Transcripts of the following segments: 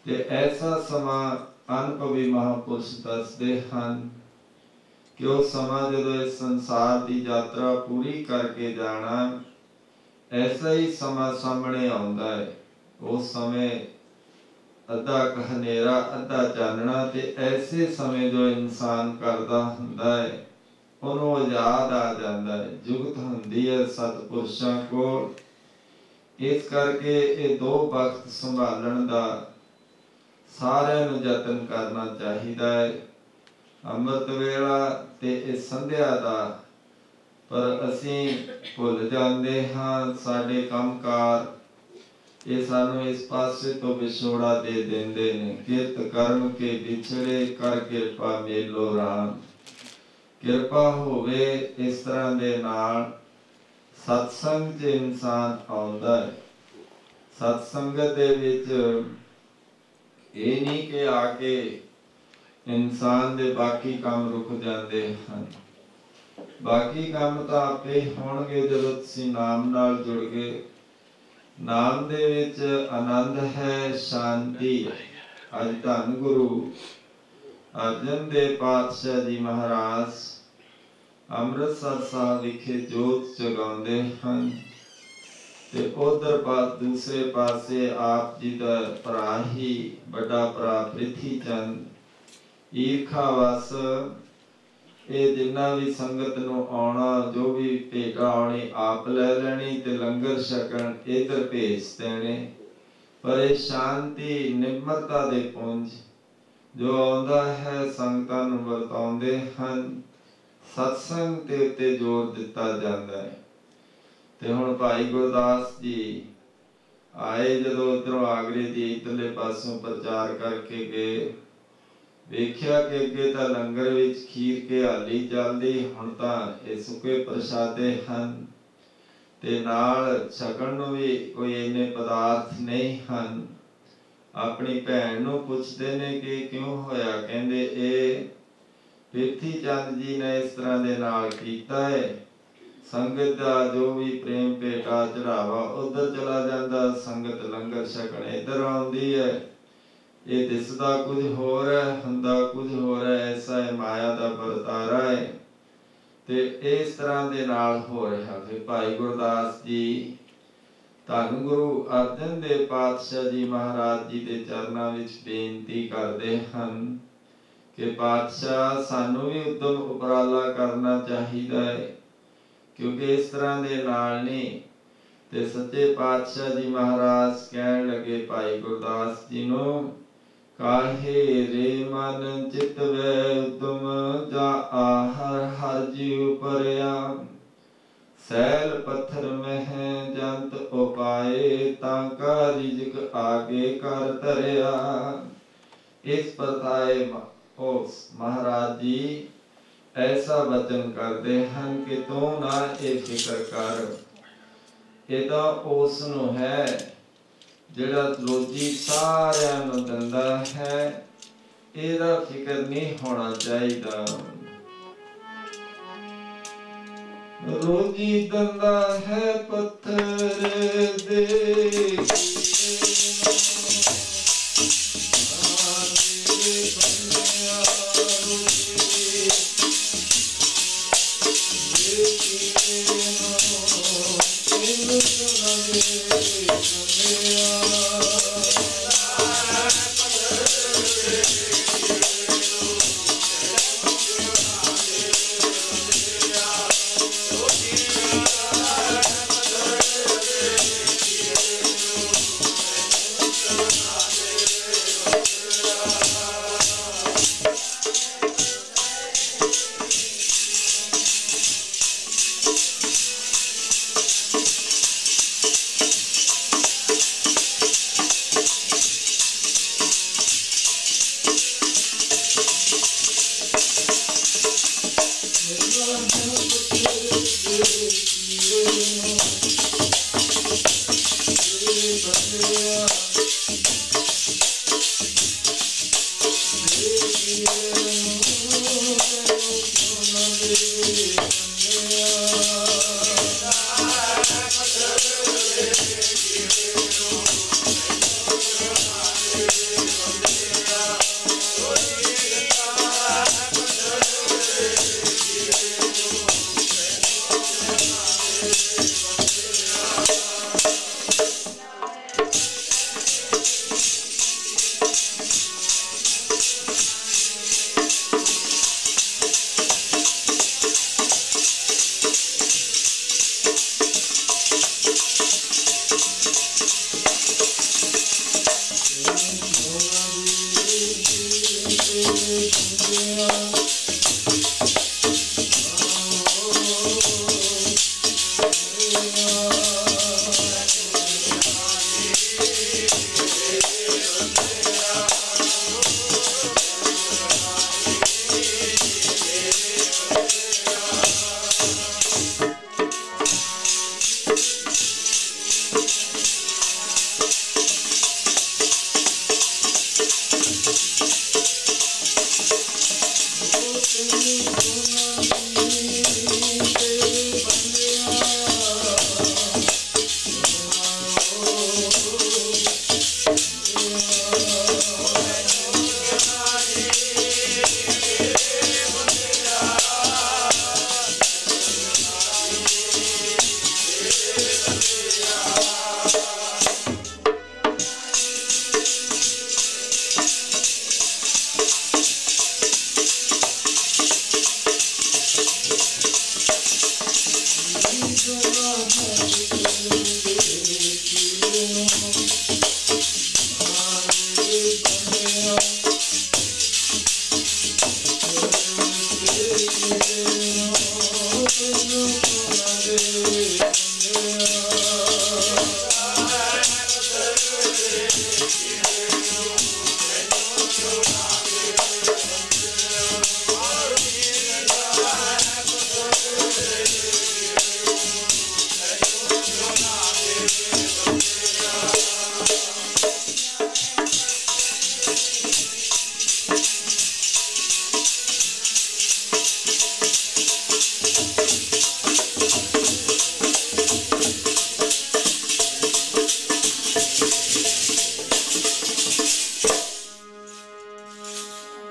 ते ऐसा समा अनुभवी महापुरुष दसदे हन कि वो समा जदों इस संसार की यात्रा पूरी करके जाना, ऐसा ही समा सामने आउंदा है। उस समय अद्धा हनेरा अद्धा चानना, ते ऐसे समय जो इंसान करदा हुंदा है उन्होंने याद आ जाता है, जुगत हुंदी है सतपुरुषां कोल। इस करके ये दो वक्त संभालण दा सारिਆਂ ਨੂੰ यतन करना चाहिदा है। अमृत वेला ते इस संध्या दा पर असीं भुल जांदे हां। साडे कंमकार ये सानू इस पासे तो विछोड़ा दे देंदे ने। किरत कर्म के बिछड़े कर किरपा मेलो राम। किरपा होवे इस तरह दे नाल सत्संग च इंसान आउंदा है। सत्संगत दे विच ये नहीं कि आके इंसान दे बाकी काम रुक जाते हैं। बाकी काम तो आपे होणगे जदों तुसीं नाम नाल जुड़ गए। नाम दे विच आनंद है, शांति। अज धन गुरु अर्जन देव पातशाह जी महाराज अमृतसर साहब विखे जोत जगाउंदे हन। ते उधर दूसरे पासे आप जी दा भरा ही बड़ा भरा प्रिथी चंद ईरखा वस ये जिन्ना भी संगत नूं आउणा, जो भी भेटा आउणी आप लै लैणी ते लंगर छकण इधर भेज देने। पर ये शांति निम्रता दे पुंज जो आउंदा है संगतां नूं वरताउंदे हन। सत्संग ते उत्ते जोर दिता जांदा है। ते हुण भाई गुरदास जी आए जदों उधरों आगरे दी इधरले पासों प्रचार करके गए, वेख्या कि अगे तां लंगर विच खीर के हाली चलदी, हुण तां इह सुके प्रसादे हन ते नाल छकण नूं भी कोई इन्ने पदार्थ नहीं हन। अपनी भैन नूं पुछदे ने कि क्यों होया, कहंदे इह प्रिथी चंद जी ने इस तरह दे नाल कीता है। संगत का जो भी प्रेम भेटा चढ़ावा उधर चला जाता, संगत लंगर छकण इधर आउंदी है। ये दिसदा कुछ होर है, हुंदा कुछ होर है। ऐसा है माया का वरतारा है। ते इस तरह दे नाल हो रहा। फिर भाई गुरदास जी धन गुरु अर्जन देव पातशाह जी महाराज जी के चरणों विच बेनती करते हैं कि पातशाह सानू भी उद्यम उपराला करना चाहिए है, क्योंकि इस तरह दे नाल नहीं। ते सच्चे पातशाह जी महाराज कहन लगे भाई गुरदास जी नूं, काहे रे मन चित वे उद्यम जा आहर हर जीव परया। सैल पत्थर में जंत उपाए तांका रिजक आगे कर तरया। इस परताए महाराज जी ऐसा वचन करते हैं कि तू ना ये फिक्र कर, ये तो उस नूं है जिहड़ा रोजी सारिआं नूं दिंदा है। इहदा फिक्र नहीं होना चाहिए। रोजी दिंदा है पत्थर दे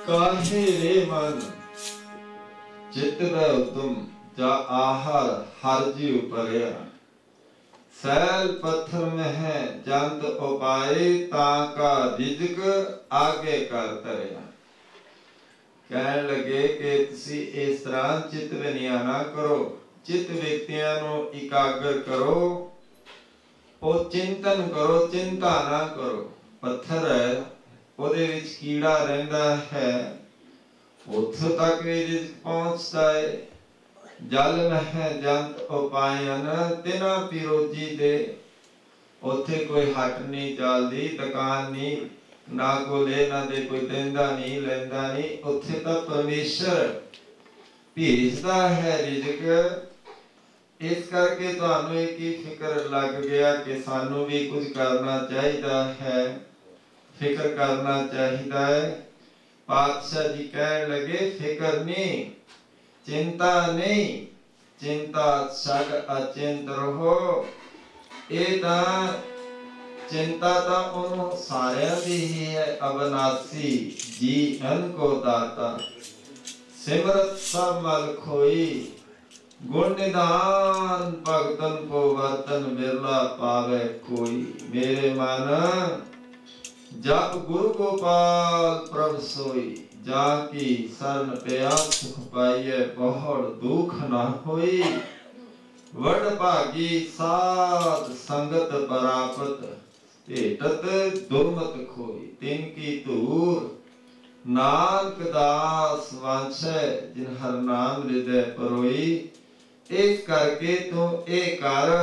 काहे रे मन चित्त दा उत्तम जा आहार हर जीव परया सैल पत्थर में है जंत उपाय ताका रिजक आगे कर तरया। कहने लगे कि तुसी इस तरह चित्त विनिया ना करो, चित्त व्यक्तियां नू इकागर करो, ओ चिंतन करो, चिंता ना करो। पत्थर है ਉਹਦੇ ਵਿੱਚ ਕੀੜਾ ਰਹਿੰਦਾ ਹੈ, ਉੱਥੋਂ ਤੱਕ ਵੀ ਰਿਜ਼ਕ ਪਹੁੰਚਦਾ ਹੈ। ਜਲ ਮਹਿ ਜੰਤ ਉਪਾਇਨ ਤਿਨਾ ਪਿਰੋਜੀ ਦੇ, ਉੱਥੇ ਕੋਈ ਹੱਟ ਨਹੀਂ ਚੱਲਦੀ, ਦੁਕਾਨ ਨਹੀਂ, ਨਾ ਕੋਈ ਲੈ ਨਾ ਦੇ, ਕੋਈ ਦਿੰਦਾ ਨਹੀਂ ਲੈਂਦਾ ਨਹੀਂ, ਉੱਥੇ ਤਾਂ ਪਰਮੇਸ਼ਰ ਭੇਜਦਾ ਹੈ ਰਿਜ਼ਕ। ਇਸ ਕਰਕੇ ਤੁਹਾਨੂੰ ਇੱਕ ਹੀ ਫਿਕਰ ਲੱਗ ਗਿਆ ਕਿ ਸਾਨੂੰ ਵੀ ਕੁਝ ਕਰਨਾ ਚਾਹੀਦਾ ਹੈ, फिक्र करना चाहिए है। पातशाह जी कह लगे फिक्र नहीं, चिंता नहीं, चिंता छड़ अचिंत रहो। ये चिंता तो उन सारे दी ही है, अविनाशी जीवन को दाता सिमरत सब मल खोई, गुण निधान भगतन को वर्तन बिरला पावे कोई। मेरे मन जप गुरु गोपाल प्रभ सोई, जाकी शरण पिया सुख पाइए बहुत दुख न होई। वड भागी साध संगत परापत, भेटत दुर्मत खोई। तिनकी धूर नानक दास वांछे, जिन हर नाम हृदय परोई। इस करके तू ए कर,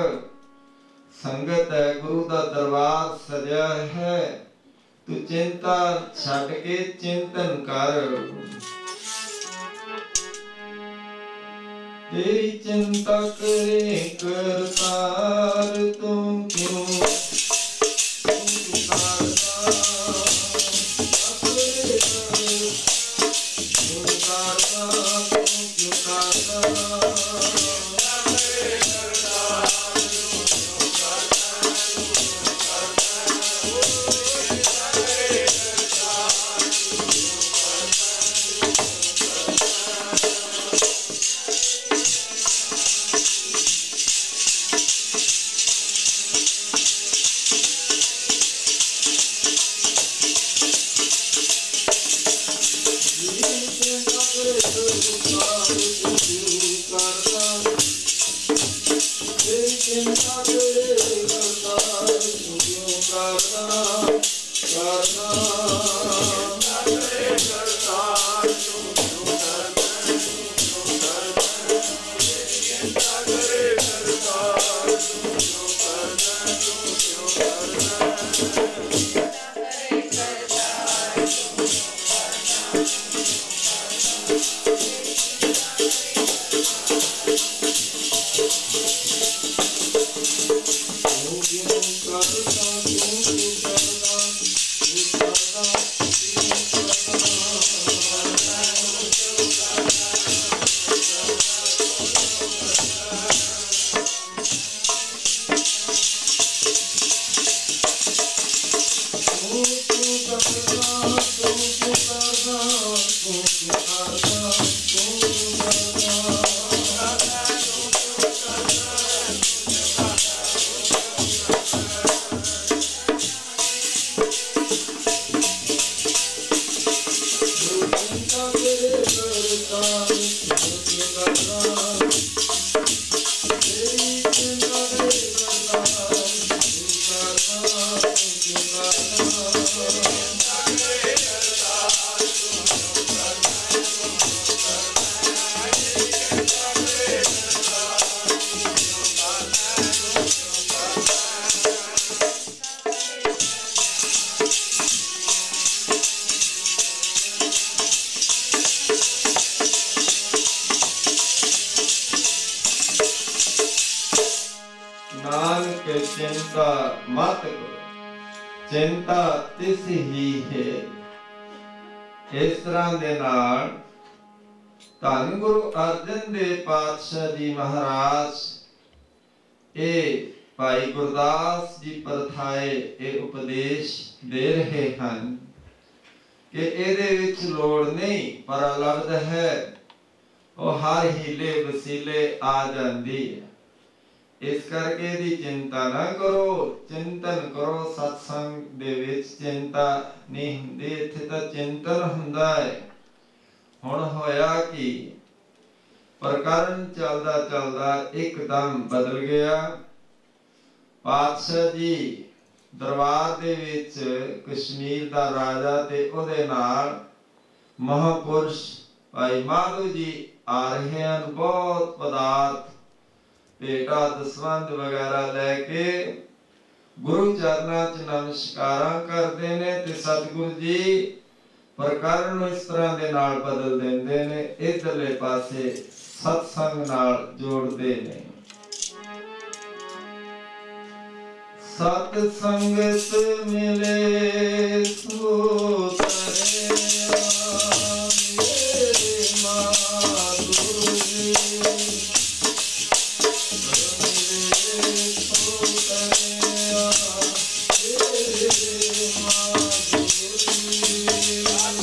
संगत है गुरु दा दरबार सजा है, तू चिंता छड़ के चिंतन कर। तेरी चिंता करे करतार, तू क्यों चिंता मत करो, चिंता तिस ही है। इस तरह दे नाल धन गुरु अर्जन देव पातशाह जी महाराज ए भाई गुरदास जी परथाए ए उपदेश दे रहे हैं कि इहदे विच लोड़ नहीं, पर लफ्ज है वो हर हीले वसीले आ जाती है। इस करके दी चिंता ना करो, चिंतन करो। सत्संग दे विच चिंता नहीं हुंदी, इत्थे तां चिंतन हुंदा है। हुण होया कि प्रकरण चलदा चलदा एकदम बदल गया। पातशाह जी दरबार दे विच कश्मीर दा राजा ते उहदे नाल महापुरुष भाई माधो जी आ रहे हैं। बहुत पदार्थ भेटा दसवंध वगैरह लैके गुरु चरणा च नमस्कारा करते ने ते सतगुरु जी प्रकरण इस तरह दे नाल बदल देंदे ने, इधरले पासे सत्संग नाल जोड़ते ने। सत संगत मिले सो तरिया मेरे माधुरी, मिले सो तरिया मेरे माधुरी।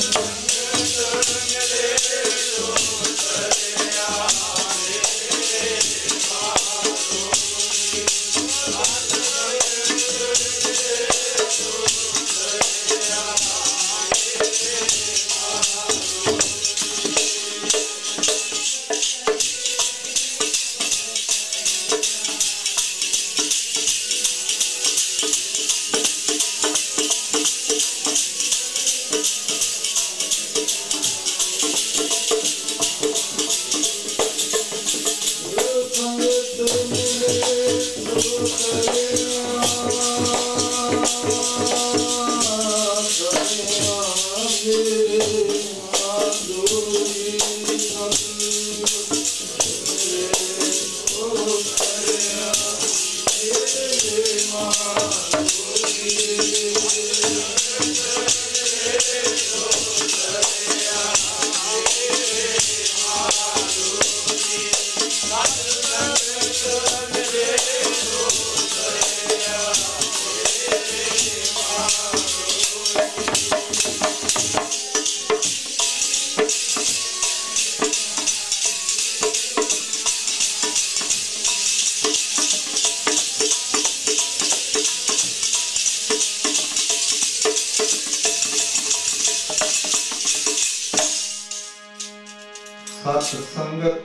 सत संगत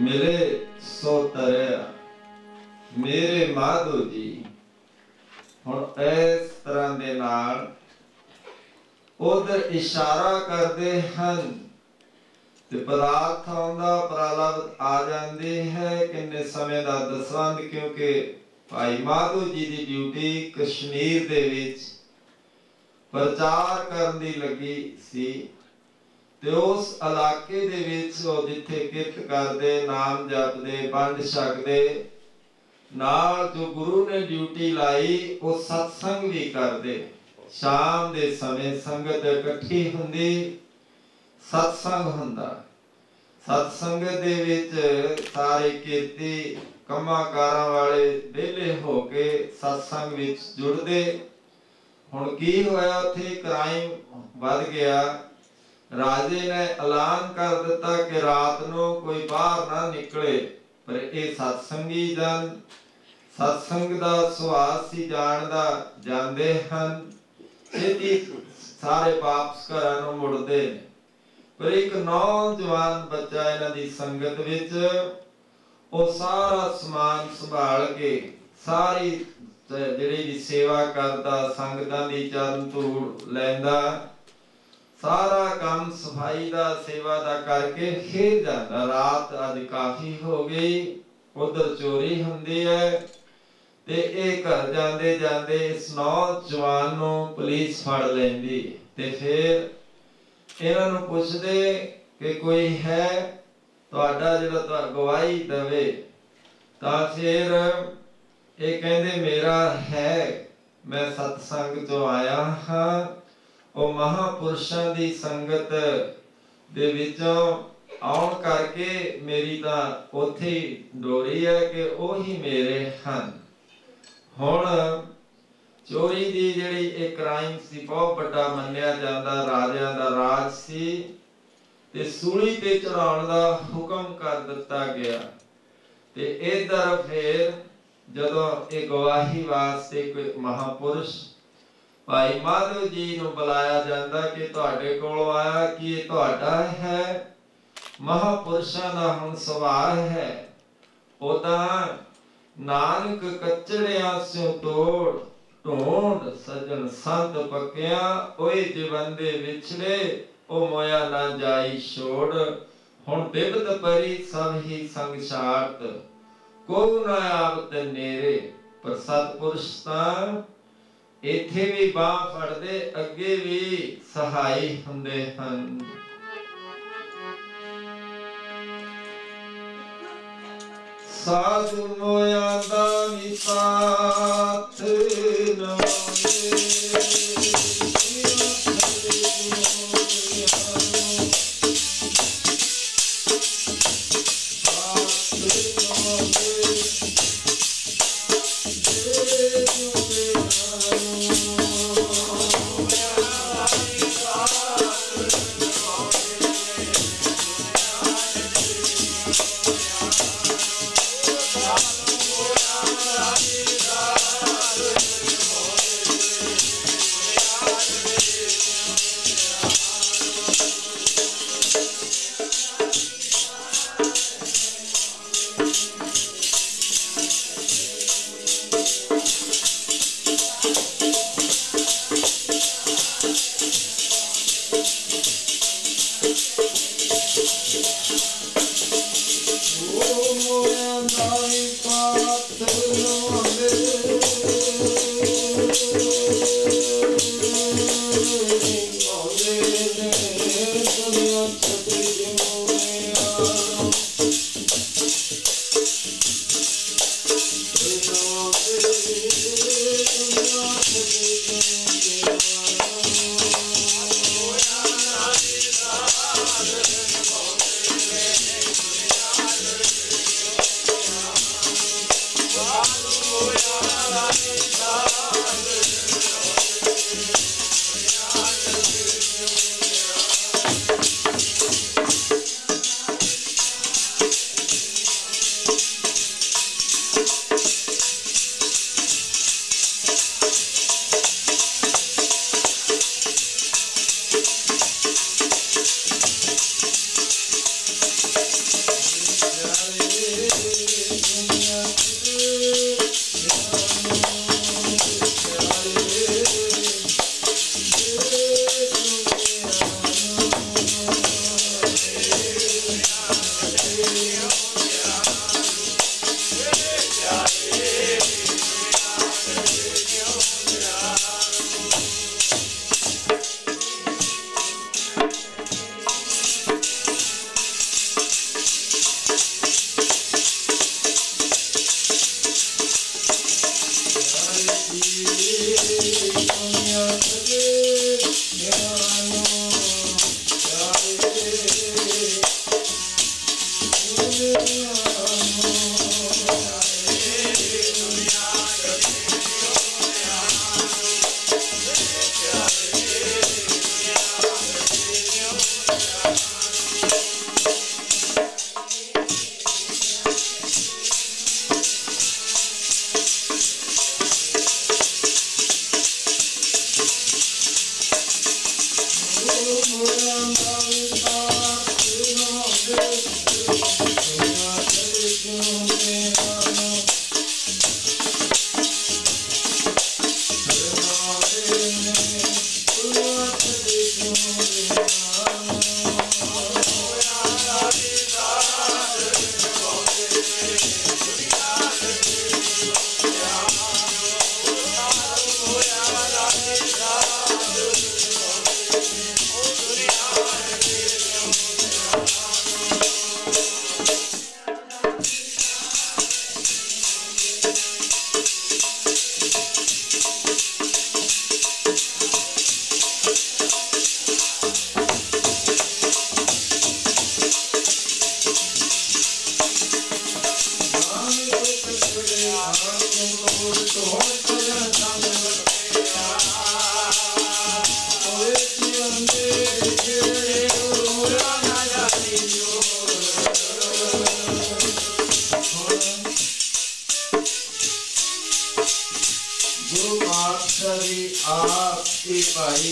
मिले सो तरिया मेरे माधो जी। हुण इस तरह दे नाल उधर इशारा करते हैं ते पदार्थ आउंदा प्रलब्ध आ जाती है। किन्ने समय दा दसवंध, क्योंकि भाई माधो जी की ड्यूटी कश्मीर दे विच प्रचार करन दी लगी सी ते उस इलाके दे विच जिथे किरत करदे, नाम जपदे, वंड छकदे, नाल जो गुरु ने ड्यूटी लाई वो सत्संग भी करदे। शाम दे समय संगत इकट्ठी हुंदी, सत्संग हुंदा। सत्संग दे विच सारे कीर्ति कम्मां कारां वाले वेले हो के सत्संग विच जुड़दे। हुण की होया, उत्थे क्राइम वध गया। राजे ने ऐलान कर दिता कि रात नूं कोई बाहर ना निकले, पर यह सत्संगी जन सत्संग दा सुभाव सी जानदा जांदे हन। छेती सारे वापस घरां नूं मुड़दे ने, पर एक नौजवान बच्चा इन्हां दी संगत विच वो सारा समान संभाल के सारी जिहड़ी भी सेवा करदा, संगतां दी चरण धूड़ लैंदा, सारा काम सफाई दा सेवा दा करके फिर जाता। रात अज काफी हो गई, उधर चोरी हुंदी है ते इह घर जांदे जांदे इस नौजवान नूं पुलिस फड़ लैंदी ते फिर इन्हां नूं पुछदे कि कोई है तुहाडा जिहड़ा गवाही देवे। तां फिर ਇਹ ਕਹਿੰਦੇ ਮੇਰਾ ਹੈ, ਮੈਂ ਸਤਸੰਗ ਤੋਂ ਆਇਆ ਹਾਂ। ਉਹ ਮਹਾਪੁਰਸ਼ਾਂ ਦੀ ਸੰਗਤ ਦੇ ਵਿੱਚੋਂ ਆਉਣ ਕਰਕੇ ਮੇਰੀ ਤਾਂ ਉੱਥੇ ਹੀ ਡੋਰੀ ਹੈ ਕਿ ਉਹੀ ਮੇਰੇ ਹਨ। ਹੁਣ ਚੋਰੀ ਦੀ ਜਿਹੜੀ ਇਹ ਕ੍ਰਾਈਮ ਸੀ, ਬਹੁਤ ਵੱਡਾ ਮੰਨਿਆ ਜਾਂਦਾ, ਰਾਜਿਆਂ ਦਾ ਰਾਜ ਸੀ, ਤੇ ਸੂਲੀ ਤੇ ਚੜਾਉਣ ਦਾ ਹੁਕਮ ਕਰ ਦਿੱਤਾ ਗਿਆ। ਤੇ ਇਧਰ ਫੇਰ ਜਦੋਂ ਇਹ ਗਵਾਹੀ ਵਾਸਤੇ ਕੋਈ ਮਹਾਪੁਰਸ਼ ਭਾਈ ਮਾਧੋ ਜੀ ਨੂੰ ਬੁਲਾਇਆ ਜਾਂਦਾ ਕਿ ਤੁਹਾਡੇ ਕੋਲ ਆਇਆ, ਕਿ ਇਹ ਤੁਹਾਡਾ ਹੈ। ਮਹਾਪੁਰਸ਼ਾਂ ਦਾ ਹੁਣ ਸਵਾਲ ਹੈ, ਉਹ ਤਾਂ ਨਾਨਕ ਕੱਚੜਿਆਂ ਸਿਓ ਤੋੜ ਢੋਂਡ ਸਜਣ ਸੰਤ ਪੱਕਿਆ, ਓਏ ਜਵੰਦੇ ਵਿਛੜੇ ਉਹ ਮੋਇਆ ਨਾ ਜਾਈ ਛੋੜ। ਹੁਣ ਬਿਬਦ ਪਰੀ ਸਭ ਹੀ ਸੰਗ ਛਾੜਤ, ਕੋ ਨਾ ਆਵਤ ਨੇਰੇ। ਪਰ ਸਤਪੁਰਸ਼ ਤਾਂ ਇੱਥੇ ਵੀ ਬਾਹ ਫੜਦੇ, ਅੱਗੇ ਵੀ ਸਹਾਈ ਹੁੰਦੇ ਹਨ। ਸਾਧੂ ਮੋਇਆ ਦਾ ਵੀ ਸਾਥ ਨਵਾਏ,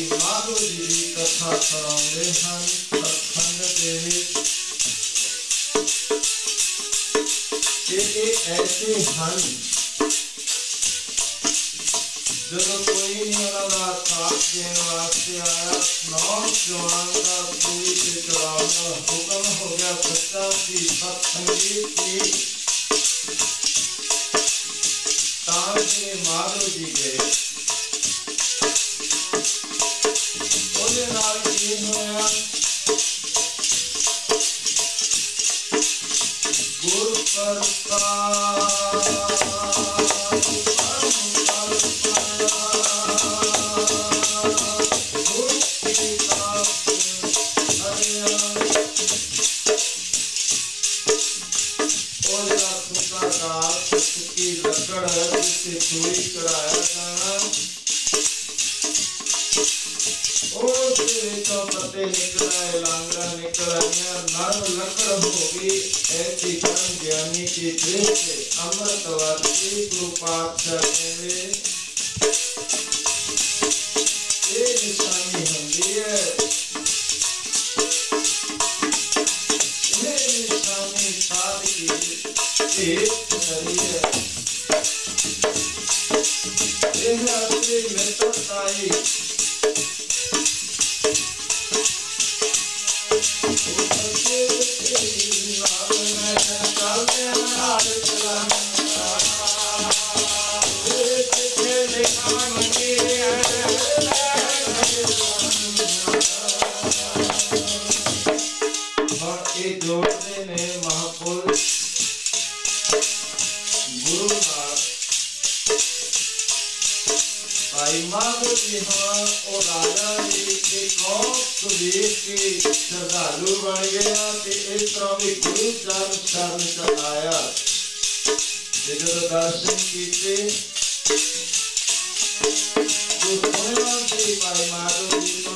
माधो जी की कथा सुनाते हैं सत्संग के ऐसे हैं जब कोई नहीं उन्होंने साथ देने वास्ते आया नौजवान का सूली पे चढ़ाने हुक्म हो गया सच्चा की सत्संगीत की तांजे माधो जी गए ਉਹਦੇ ਨਾਲ ਕੀ ਹੋਇਆ ਗੁਰ ਪ੍ਰਸਾਦ चूड़ी चढ़ाया जाना तो पत्ते निकल आए लांगड़ा निकल आया नर लकड़ होगी ऐसी कर्म ज्ञानी की दृष्टि अमृत वर्षी कृपाचार्य में ये निशानी होती है ये निशानी साध की एक करी है यह अपनी मित्रताई जोड़ते ने महापुरुष गुरु नाथ भाई माधो जी हाँ और राजा जी के कौन सुधीर की श्रद्धालु बन गया ते इस तरह भी गुरु चरण शरण चलाया जब दर्शन किए जो सुने से भाई माधो जी को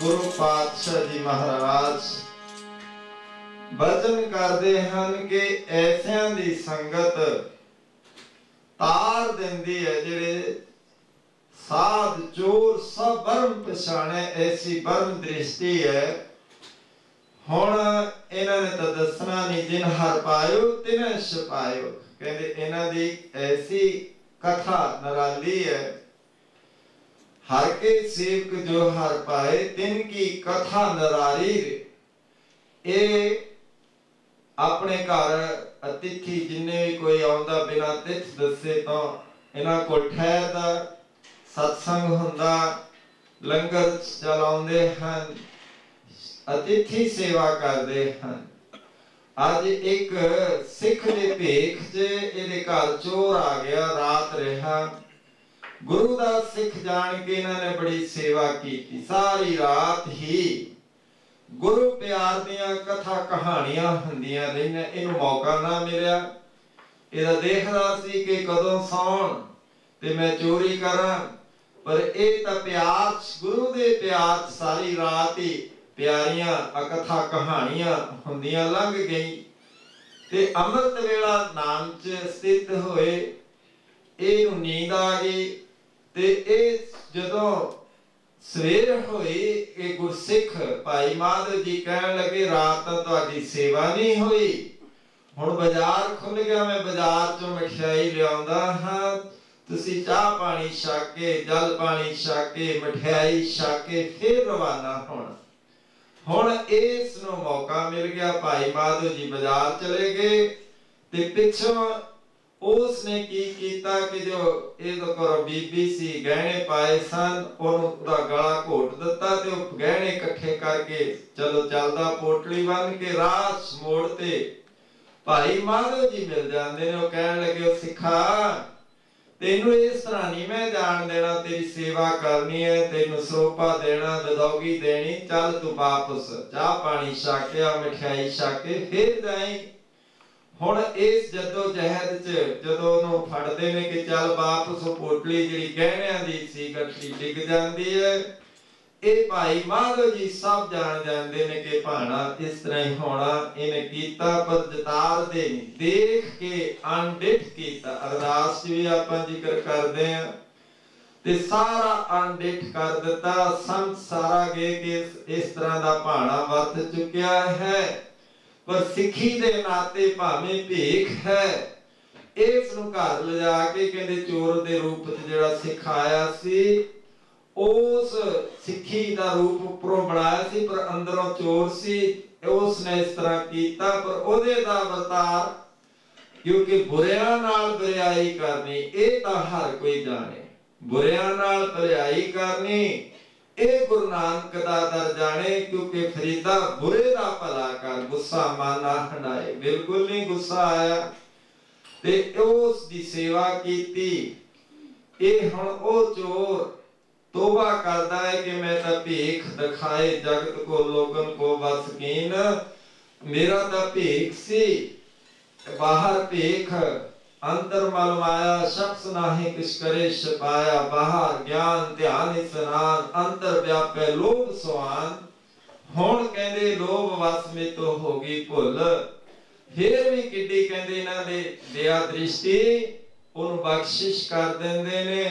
गुरु पातशाह जी महाराज वचन करते हैं कि ऐसियां दी संगत तार देंदी है जेड़े साध चोर सब बर्म पछाणे, ऐसी बर्म दृष्टि है। हुण इन्हां ने तो दसना नहीं, जिन हर पायो तिन्हें छपायो, कहंदे इन्हां दी ऐसी कथा निराली है। हर के सेवक जो हर पाए तिनकी कथा निराली। ए अपने घर अतिथि जिन्ने भी कोई आउंदा बिना तिथ दसे तो इन्हां कोल ठहरदा, सत्संग हुंदा, लंगर चलाउंदे हन, अतिथि सेवा करते हैं। अज एक सिख दे भेख च इहदे घर चोर आ गया, रात रहा। गुरु दा सिख जान के इन्होंने बड़ी सेवा की, सारी रात ही गुरु प्यार दियां कथा कहानियां हुंदियां रहियां। इहनूं मौका ना मिलिया, इहदा देखदा सी कि कदों सौण ते मैं चोरी करां, पर इह तां प्यार गुरु दे प्यार सारी रात ही प्यारियां कथा कहानियां हुंदियां लंघ गई। ते अमृत वेला नाम च स्थित होए, इहनूं नींद आ गई। ते जदों सवेर होई, ये गुरसिख भाई माधव जी कहन लगे रात तां तुहाडी सेवा नहीं हुई, हुण बाजार खुल गया, मैं बाजार चों मठियाई लिआउंदा हां, तुसीं चाह पानी छक के, जल पानी छक के, मठियाई छक के फिर रवाना होना। हुण इस नूं मौका मिल गया, भाई माधव जी बाजार चले गए ते पिछों उसने की कीता कि जो ये तो करो बीबी सी गहने पाए सन, उहदा गला घोट दिता ते गहने इकट्ठे करके चलो चलदा पोटली बन के रास मोड़ ते भाई माधव जी मिल जाते ने। कहन लगे सिखा तेनू इस तरह नहीं मैं जान देना, तेरी सेवा करनी है, तेनू सरोपा देना, ददौगी देनी, चल तू वापस चाह पानी छक के मिठाई छक के फिर जाई। हुण इस जदोजहद च जदों उहनूं फड़दे ने कि चल वापस, पोटली जिहड़ी गहणियां दी सी गठरी डिग जांदी है। ये भाई माधव जी सब जान जाते ने कि भाणा इस तरह ही होना। इन्हें कीता पर जतार दे नहीं, देख के अनडिठ कीता। अरदास भी आपां जिक्र करदे हैं ते सारा अनडिठ कर दिता। संत सारा गे कि इस तरह दा भाणा वरत चुकिया है, पर सिखी दे नाते भावें भेख है, इस नूं घर ले जाके कहंदे चोर दे रूप च जिहड़ा सिख आया सी, उस सिखी दा रूप उपरों बनाया सी पर अंदरों चोर सी। उसने इस तरह कीता, पर ओदे दा वर्तार, क्योंकि बुरियां नाल बुराई करनी ये तां हर कोई जाने, बुरियां नाल बुराई करनी ये गुरु नानक दा दर जाने। क्योंकि फरीदा बुरे दा भला कर, गुस्सा माना हंडाए, बिल्कुल नहीं गुस्सा आया ते उस दी सेवा कीती। ये हुण ओ चोर तोबा करदा है कि मैं तां भीख दिखाए जगत को, लोगन को बसकीन, मेरा तां भीख सी, बाहर भीख, अंतर मल माया, शख्स नाहि किस करे छपाया, बाहर ज्ञान ध्यान स्नान, अंतर व्यापे लोभ सुआन। हुण कहंदे लोभ वस में तो होगी भुल। फिर भी किड्डी कहंदे इन्हां दे दया दृष्टि उहनूं बख्शिश कर दिंदे ने,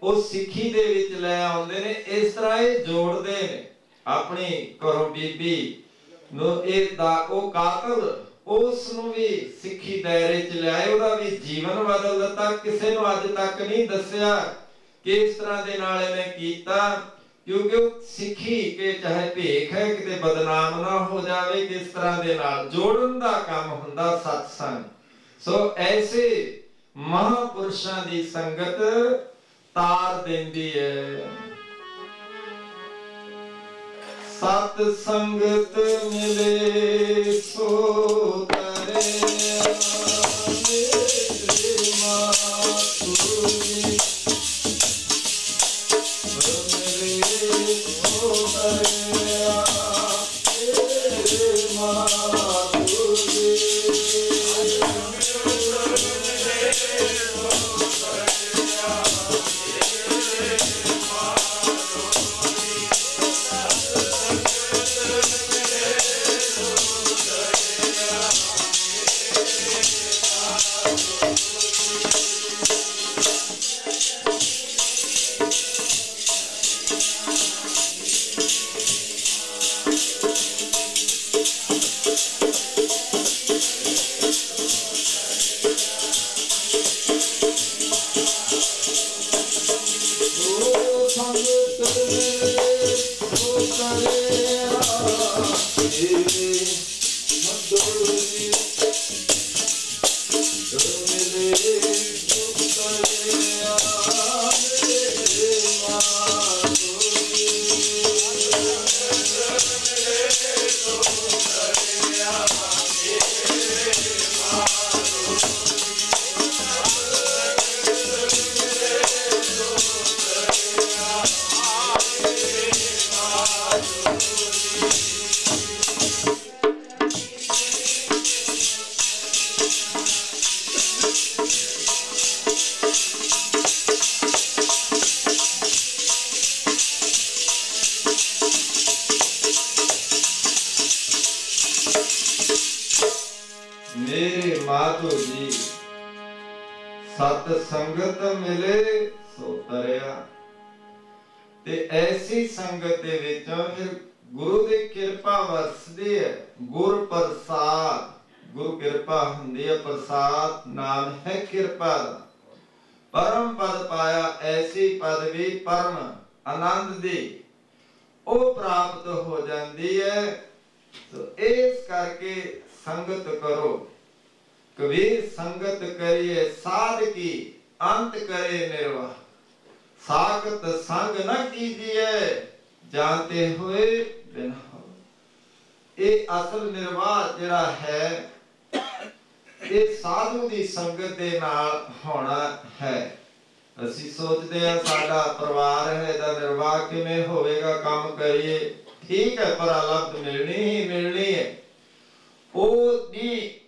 उस सिੱਖੀ ਦੇ ਵਿੱਚ ਲੈ ਆਉਂਦੇ ਨੇ। इस तरह ਇਹ जोड़ते ने अपनी घरों बीबी ਨੂੰ। ਇਹ ਦਾ ਉਹ ਕਾਤਲ ਉਸ ਨੂੰ ਵੀ ਸਿੱਖੀ ਦਾਇਰੇ ਚ ਲਿਆਏ, ਉਹਦਾ ਵੀ ਜੀਵਨ ਬਦਲ ਦਿੱਤਾ। ਕਿਸੇ ਨੂੰ ਅੱਜ ਤੱਕ ਨਹੀਂ ਦੱਸਿਆ ਕਿ ਇਸ ਤਰ੍ਹਾਂ ਦੇ ਨਾਲ ਇਹਨੇ ਕੀਤਾ, क्योंकि सिखी के चाहे भेख है कि बदनाम ना हो जाए। किस तरह दे नाल जोड़न दा काम हुंदा सत्संग। सो ऐसे महापुरुषों की संगत तार देंदी है। सत संगत मिले सो तरे मेरे माधो जी सत संगत मिले सो तरिया। ते ऐसी संगत दे विचों फिर गुरु दी किरपा वरसदी है। गुर प्रसाद, गुरु कृपा हुंदी है, प्रसाद नाम है कृपा दा। परम पद पाया ऐसी पदवी परम आनंद दी ओ प्राप्त हो जाती है। तो इस करके संगत करो। कबीर संगत करिए साध की अंत करे निर्वाह। सागत संग न कीजिए जानते हुए बिना हो। ये असल निर्वाह जिहड़ा है ये साधु की संगत दे नाल होना है। असी सोचते हैं साडा परिवार है इहदा निर्वाह किवें होवेगा, काम करिए ठीक है पर अलग मिलनी ही मिलनी है। ओ दी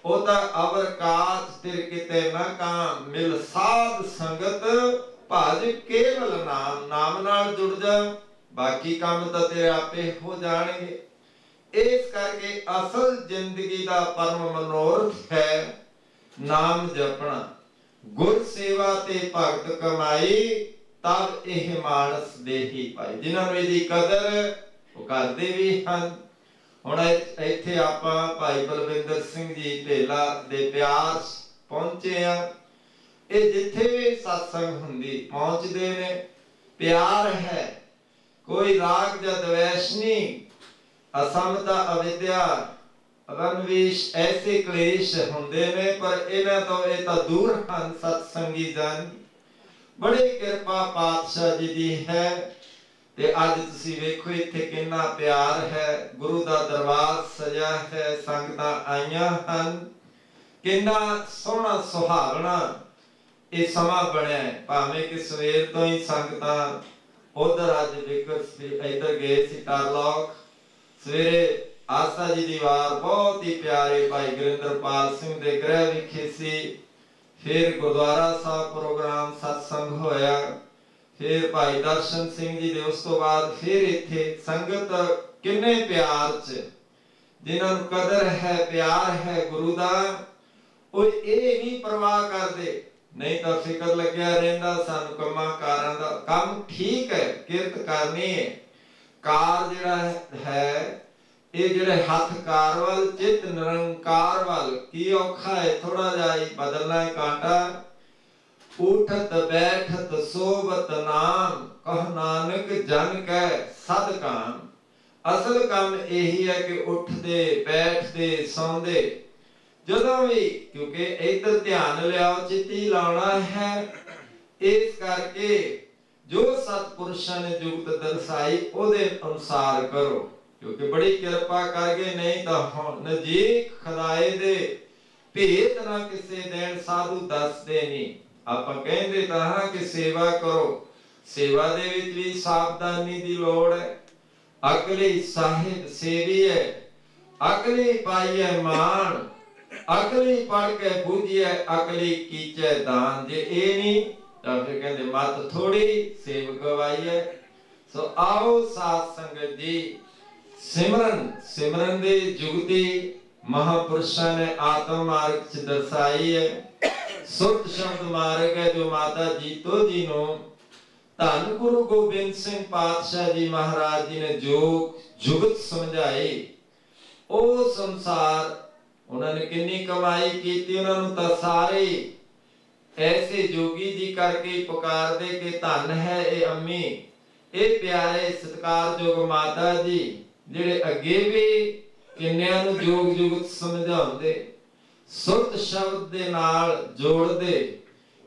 ओदा अवर काज तिर किते न काम मिल साध संगत भज केवल नाम। नाम नाल जुड़ जा बाकी काम तो तेरे आपे हो जाएंगे। इस करके असल जिंदगी का परम मनोरथ है नाम जपना। गुर सेवा ते भगत कमाई तब यह मानस देही पाई। जिन्होंने इसकी कदर वो करते भी हैं। हुण इत्थे आपां भाई बलविंदर सिंह जी ढेला दे प्यार पहुंचे हैं। ये जिथे भी सत्संग हुंदी पहुंचते ने प्यार है। कोई राग या द्वेष नहीं। असमता अविद्या अवनविश ऐसे क्लेश हुंदे ने पर इन्हां तो ये तो दूर हैं सत्संगी जन। बड़ी कृपा पातशाह जी दी है। ते अज तुसीं वेखो इत्थे कितना प्यार है। गुरु दा दरबार सजा है, संगतां आईयां हन। कितना सोहना सुहावना ये समा बनिया है। भावें कि सवेर तो ही संगतां उधर अज विकर इधर गए सी टारलॉक। सवेरे आस्था जी दी वार बहुत ही प्यारे भाई गुरिंदरपाल सिंह दे गृह विखे सी। फिर गुरुद्वारा साहब प्रोग्राम सत्संग होया। फिर भाई दर्शन सिंह जी दे उस तो बाद फिर इत्थे संगत किन्ने प्यार च जिन्हां नूं कदर है प्यार है गुरु दा वो ये नहीं परवाह करदे। नहीं तो फिकर लग्या रहिंदा सानूं कम्मां कारां दा। काम ठीक है किरत करनी है। कार जिहड़ा है ये जिहड़े हथ कार वाल चित निरंकार वाल की औखा है। थोड़ा जिहा ही बदलना है कांटा। उठत बैठत सोबत नाम कह नानक जन कै सद काम। असल काम यही है कि उठते बैठते सौंदे ਜਦੋਂ ਵੀ, ਕਿਉਂਕਿ ਇੱਧਰ ਧਿਆਨ ਲਿਆਓ, ਚਿੱਤੀ ਲਾਉਣਾ ਹੈ। ਇਸ ਕਰਕੇ ਜੋ ਸਤਿਪੁਰਸ਼ਾਂ ਨੇ ਜੁਗਤ ਦਰਸਾਈ ਉਹਦੇ ਅਨੁਸਾਰ ਕਰੋ, ਕਿਉਂਕਿ ਬੜੀ ਕਿਰਪਾ ਕਰਕੇ, ਨਹੀਂ ਤਾਂ ਹੁਣ ਨਜ਼ਦੀਕ ਖੁਦਾਏ ਦੇ ਭੇਤ ਨਾ ਕਿਸੇ ਦਿਨ ਸਾਧੂ ਦੱਸਦੇ ਨਹੀਂ। ਆਪਾਂ ਕਹਿੰਦੇ ਤਾਂ ਹਾਂ ਕਿ ਸੇਵਾ ਕਰੋ, ਸੇਵਾ ਦੇ ਵਿੱਚ ਵੀ ਸਾਵਧਾਨੀ ਦੀ ਲੋੜ ਹੈ। ਅਕਲੀ ਸਾਹਿਬ ਸੇਵੀ ਹੈ, ਅਕਲੀ ਪਾਈਐ ਮਾਣ, ਅਕਲੀ ਪੜ ਕੇ ਬੂਝੀਐ, ਅਕਲੀ ਕੀਚੈ ਦਾਨ। ਜੇ ਇਹ ਨਹੀਂ ਤਾਂ ਫਿਰ ਕਹਿੰਦੇ ਮਤ ਥੋੜੀ ਸੇਵ ਗਵਾਈਐ। ਸੋ ਆਓ ਸਾਧ ਸੰਗਤ ਜੀ, ਸਿਮਰਨ ਦੇ ਜੁਗਤੀ ਮਹਾਪੁਰਸ਼ਾਂ ਨੇ ਆਤਮ ਮਾਰਗ ਚ ਦਰਸਾਈ ਹੈ। ਸੁਰਤ ਸ਼ਬਦ ਮਾਰਗ ਹੈ ਜੋ ਮਾਤਾ ਜੀਤੋ ਜੀ ਨੂੰ ਧੰਨ ਗੁਰੂ ਗੋਬਿੰਦ ਸਿੰਘ ਪਾਤਸ਼ਾਹ ਜੀ ਮਹਾਰਾਜ ਜੀ ਨੇ ਜੋ ਜੁਗਤ ਸਮਝਾਈ, ਉਹ ਸੰਸਾਰ ਉਹਨਾਂ ਨੇ ਕਿੰਨੀ ਕਮਾਈ ਕੀਤੀ। ਉਹਨਾਂ ਨੂੰ ਤਾਂ ਸਾਰੇ ਐਸੇ ਜੋਗੀ ਜੀ ਕਰਕੇ ਪੁਕਾਰਦੇ ਕਿ ਧੰਨ ਹੈ ਇਹ ਅੰਮੀ, ਇਹ ਪਿਆਰੇ ਸਤਿਕਾਰਯੋਗ ਮਾਤਾ ਜੀ, ਜਿਹੜੇ ਅੱਗੇ ਵੀ ਕਿੰਨਿਆਂ ਨੂੰ ਜੋਗ ਜੁਗਤ ਸਮਝਾਉਂਦੇ, ਸੁਰਤ ਸ਼ਬਦ ਦੇ ਨਾਲ ਜੋੜਦੇ।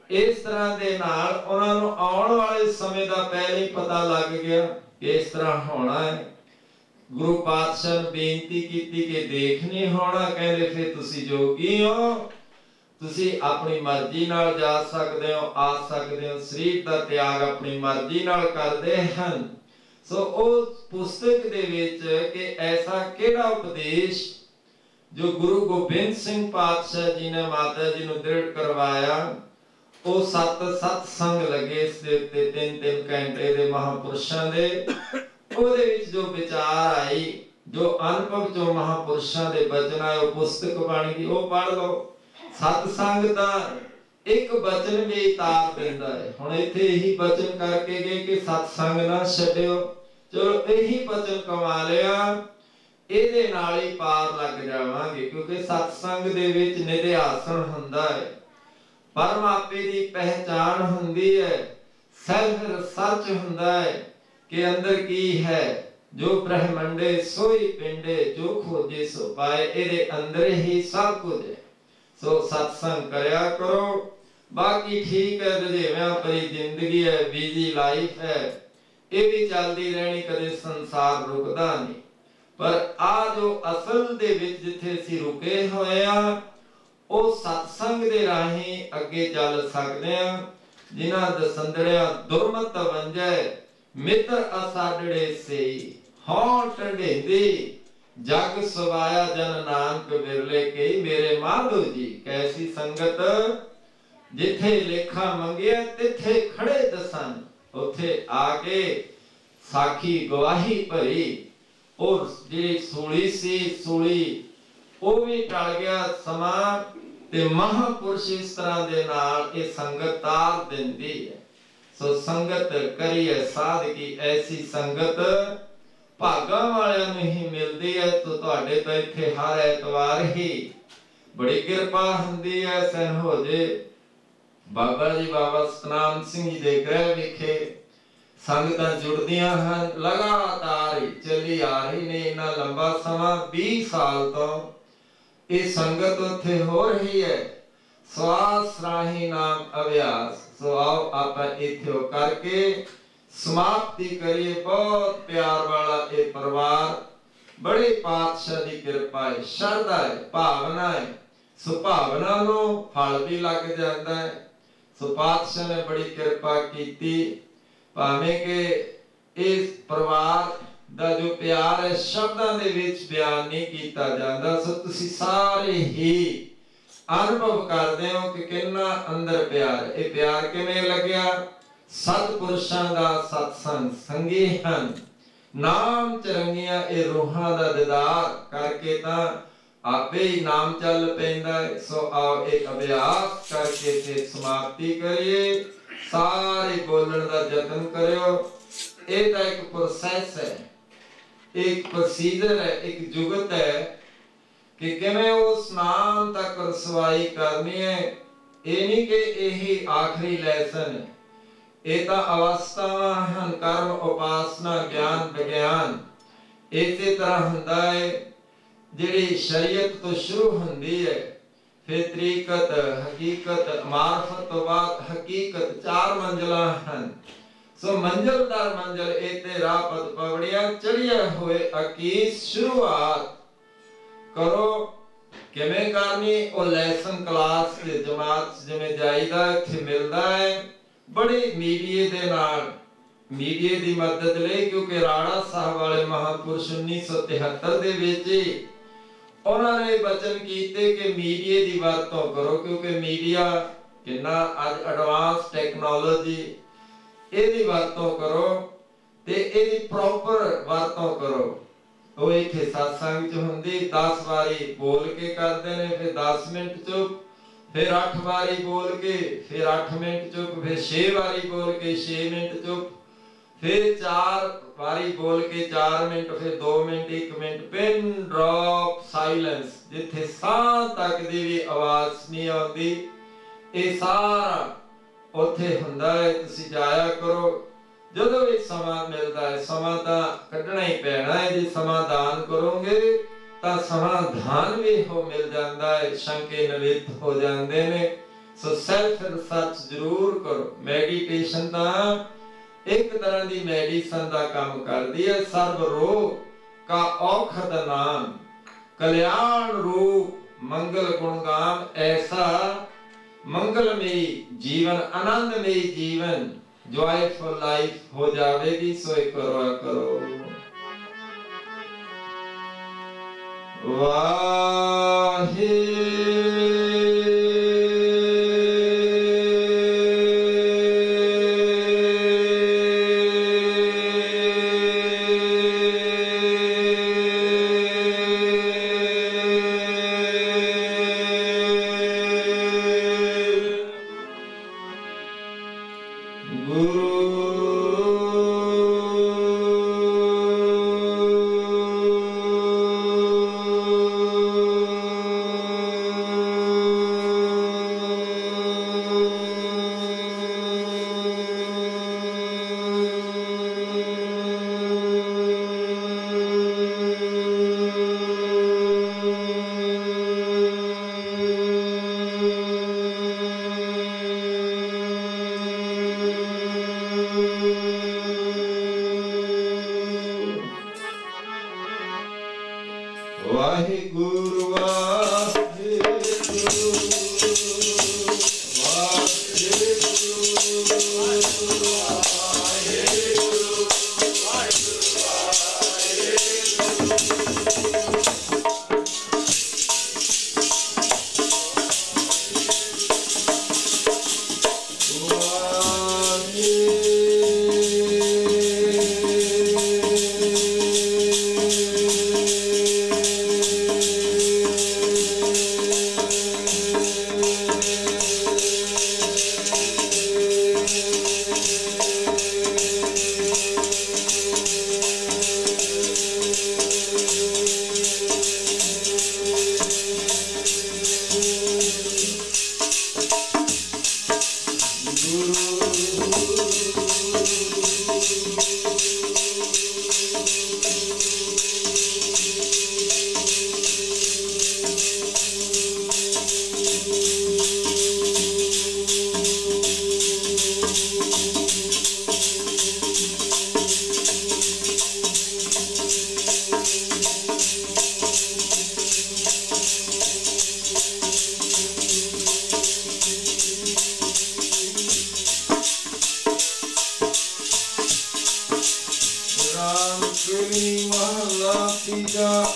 ਇਸ ਤਰ੍ਹਾਂ ਦੇ ਨਾਲ ਉਹਨਾਂ ਨੂੰ ਆਉਣ ਵਾਲੇ ਸਮੇਂ ਦਾ ਪਹਿਲਾਂ ਹੀ ਪਤਾ ਲੱਗ ਗਿਆ ਕਿ ਇਸ ਤਰ੍ਹਾਂ ਹੋਣਾ ਹੈ। ਗੁਰੂ ਪਾਤਸ਼ਾਹ ਨੇ ਬੇਨਤੀ ਕੀਤੀ ਕਿ ਦੇਖ ਨਹੀਂ ਹੋਣਾ, ਕਹਿੰਦੇ ਫਿਰ ਤੁਸੀਂ ਜੋਗੀ ਹੋ, ਤੁਸੀਂ ਆਪਣੀ ਮਰਜ਼ੀ ਨਾਲ ਜਾ ਸਕਦੇ ਹੋ, ਆ ਸਕਦੇ ਹੋ, ਸਰੀਰ ਦਾ ਤਿਆਗ ਆਪਣੀ ਮਰਜ਼ੀ ਨਾਲ ਕਰਦੇ ਹਨ। ਸੋ ਉਹ ਪੁਸਤਕ ਦੇ ਵਿੱਚ ਕਿ ਐਸਾ ਕਿਹੜਾ ਉਪਦੇਸ਼ ਜੋ ਗੁਰੂ ਗੋਬਿੰਦ ਸਿੰਘ ਪਾਤਸ਼ਾਹ ਜੀ ਨੇ ਮਾਤਾ ਜੀ ਨੂੰ ਦ੍ਰਿੜ ਕਰਵਾਇਆ, ਉਹ ਸਤ ਸੰਗ ਲੱਗੇ ਇਸ ਦੇ ਉੱਤੇ 3-3 ਘੰਟੇ ਦੇ ਮਹਾਪੁਰਸ਼ਾਂ ਦੇ। ਉਹਦੇ ਵਿੱਚ ਜੋ ਵਿਚਾਰ ਆਈ, ਜੋ ਅਨੁਭਵ ਜੋ ਮਹਾਪੁਰਸ਼ਾਂ ਦੇ ਬਚਨ ਆਏ, ਉਹ ਪੁਸਤਕ ਬਣ ਗਈ, ਉਹ ਪੜ੍ਹ ਲਓ। ਸਤ ਸੰਗ ਦਾ ਇੱਕ ਬਚਨ ਵੀ ਤਾਰ ਦਿੰਦਾ ਹੈ। ਹੁਣ ਇੱਥੇ ਇਹੀ ਬਚਨ ਕਰਕੇ ਗਏ ਕਿ ਸਤ ਸੰਗ ਨਾ ਛੱਡਿਓ, ਚਲੋ ਇਹੀ ਬਚਨ ਕਮਾ ਲਿਆ, ਇਹਦੇ ਨਾਲ ਹੀ ਪਾਰ ਲੱਗ ਜਾਵਾਂਗੇ। ਕਿਉਂਕਿ ਸਤ ਸੰਗ ਦੇ ਵਿੱਚ ਨਿਧਿਆਸਣ ਹੁੰਦਾ ਹੈ, ਪਰਮਾਤਮਾ ਦੀ ਪਹਿਚਾਨ ਹੁੰਦੀ ਹੈ, ਸੈਲਫ ਰਿਸਰਚ ਹੁੰਦਾ ਹੈ ਕਿ ਅੰਦਰ ਕੀ ਹੈ। ਜੋ ਬ੍ਰਹਮੰਡੇ ਸੋਈ ਪਿੰਡੇ, ਜੋ ਖੋਜੇ ਸੋ ਪਾਏ, ਇਹਦੇ ਅੰਦਰ ਹੀ ਸਭ ਕੁਝ ਹੈ। ਸੋ ਸਤਸੰਗ ਕਰਿਆ ਕਰੋ। ਬਾਕੀ ਠੀਕ ਹੈ, ਰੁਝੇਵਿਆਂ ਭਰੀ ਜ਼ਿੰਦਗੀ ਹੈ, ਬਿਜ਼ੀ ਲਾਈਫ ਹੈ, ਇਹ ਵੀ ਚੱਲਦੀ ਰਹਿਣੀ, ਕਦੇ ਸੰਸਾਰ ਰੁਕਦਾ ਨਹੀਂ। ਪਰ ਆ ਜੋ ਅਸਲ ਦੇ ਵਿੱਚ ਜਿੱਥੇ ਅਸੀਂ ਰੁਕੇ ਹੋਏ ਆ, ਉਹ ਸਤਸੰਗ ਦੇ ਰਾਹੀਂ ਅੱਗੇ ਚੱਲ ਸਕਦੇ ਆ। ਜਿਨ੍ਹਾਂ ਦਸੰਦੜਿਆ ਦੁਰਮਤ ਵੰਜੈ, ਮਿੱਤਰ ਅਸਾਡੜੇ ਸੇ, ਹਉ ਢੰਢੇਂਦੀ ਜਗ ਸਵਾਇਆ, ਜਨ ਨਾਨਕ ਬਿਰਲੇ ਕਈ। ਮੇਰੇ ਮਾਧੋ ਜੀ ਕੈਸੀ ਸੰਗਤ, ਜਿੱਥੇ ਲੇਖਾ ਮੰਗਿਆ ਤਿੱਥੇ ਖੜੇ ਦਸਨ, ਉੱਥੇ ਆ ਕੇ ਸਾਖੀ ਗਵਾਹੀ ਭਰੀ। ਔਰ ਜਿਹੜੀ ਸੂਲੀ ਸੀ, ਸੂਲੀ ਉਹ ਵੀ ਟਲ ਗਿਆ ਸਮਾਂ, ਤੇ ਮਹਾਪੁਰਸ਼ ਇਸ ਤਰ੍ਹਾਂ ਦੇ ਨਾਲ ਇਹ ਸੰਗਤ ਤਾਰ ਦਿੰਦੀ ਹੈ। ਸੋ ਸੰਗਤ ਕਰੀਏ ਸਾਧਕੀ, ਐਸੀ ਸੰਗਤ ਭਾਗਾਂ ਵਾਲਿਆਂ ਨੂੰ ਹੀ ਮਿਲਦੀ ਹੈ। तो ਤੁਹਾਡੇ ਤਾਂ ਇੱਥੇ ਹਰ ਐਤਵਾਰ ਹੀ ਬੜੀ ਕਿਰਪਾ ਹੁੰਦੀ ਹੈ। ਸਨਹੋਜੇ ਬਾਬਾ ਜੀ, ਬਾਬਾ ਸਤਨਾਮ ਸਿੰਘ ਜੀ ਦੇ ਗ੍ਰਹਿ ਵਿਖੇ ਸੰਗਤਾਂ ਜੁੜਦੀਆਂ ਹਨ, ਲਗਾਤਾਰ ਹੀ ਚੱਲੀ ਆ ਰਹੀ ਨੇ। ਇੰਨਾ ਲੰਬਾ ਸਮਾਂ 20 ਸਾਲ ਤੋਂ ਇਹ ਸੰਗਤ ਉੱਥੇ ਹੋ ਰਹੀ ਹੈ। ਸਵਾਸ ਰਾਹੀਂ ਨਾਮ ਅਭਿਆਸ। ਸੋ ਆਓ ਆਪਾਂ ਇੱਥੇ ਕਰਕੇ समाप्ति करिए। बहुत प्यार वाला ये परिवार, बड़े पातशाह की कृपा है, श्रद्धा है, भावना है। सो भावना नो फल भी लग जाता है। सो पातशाह ने बड़ी कृपा की, भावें के इस परिवार दा जो प्यार है शब्दां दे विच बयान नहीं किया जाता। सो तुसी सारे ही अनुभव करते हो कि कितना अंदर प्यार है। ये प्यार किवें लग्या? सतपुरुषां दा सत्संग संगी हन, नाम चरंगियां ए रूहां दा दीदार करके तां आपे ही नाम चल पैंदा है। सो आओ एक अभ्यास करके ते समाप्ति करिए। सारे बोलण दा यतन करियो। ये तां एक प्रोसेस है, एक प्रोसीजर है, एक जुगत है कि किवें उस नाम तक रसवाई करनी है। ये नहीं कि यही आखिरी लैसन है। एता अवस्थावां हन, कर्म, उपासना, ज्ञान, विज्ञान। इसे तरह हुंदा है जिहड़ी शरीयत तो शुरू हुंदी है फिर तरीकत, हकीकत, मार्फत तो बाद हकीकत, 4 मंजिला हैं। सो मंजिल दर मंजिल इते राह पद पगड़िया चढ़िया हुए अकीस शुरुआत करो। किवें करनी ओ लैसन क्लास ते जमात जिवें जाईदा इत्थे मिलदा है बड़े मीडिए दे नाल, मीडिए दी मदद लई, क्योंकि राणा साहब वाले महापुरुष 1973 दे विच उन्होंने वचन कीते कि मीडिया दी वरतों करो, क्योंकि मीडिया कितना अज एडवांस टेक्नोलॉजी ਇਹਦੀ ਵਰਤੋਂ ਕਰੋ ਤੇ ਇਹਦੀ ਪ੍ਰੋਪਰ ਵਰਤੋਂ ਕਰੋ। ਉਹ ਇੱਥੇ satsang ਚ ਹੁੰਦੀ 10 ਵਾਰੀ ਬੋਲ ਕੇ ਕਰਦੇ ਨੇ, ਫਿਰ 10 ਮਿੰਟ ਚੁੱਪ, ਫਿਰ 8 ਵਾਰੀ ਬੋਲ ਕੇ, ਫਿਰ 8 ਮਿੰਟ ਚੁੱਪ, ਫਿਰ 6 ਵਾਰੀ ਬੋਲ ਕੇ 6 ਮਿੰਟ ਚੁੱਪ, फिर 4 वारी बोल के 4 मिनट, फिर 2 minute 1 minute, pin drop silence, जिथे साह तक दी भी आवाज नहीं आती। ये सारा उत्थे हुंदा है। तुसीं जाया करो जदों भी समा मिलता है, समा तां कढना ही पैना है। जे समाधान करोगे तां समाधान भी हो मिल जाता है, शंके नवित हो जाते ने। सो सैल्फ रिसर्च जरूर करो। मैडिटेशन तां एक तरह की मेडिसन का काम करती है। सर्व रोग का औखद नाम, कल्याण रूप मंगल गुणगान, ऐसा मंगलमयी जीवन, आनंदमयी जीवन, जॉयफुल लाइफ हो जाएगी। सो करो करो। वाहे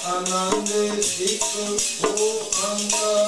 आनंद एक ओंकार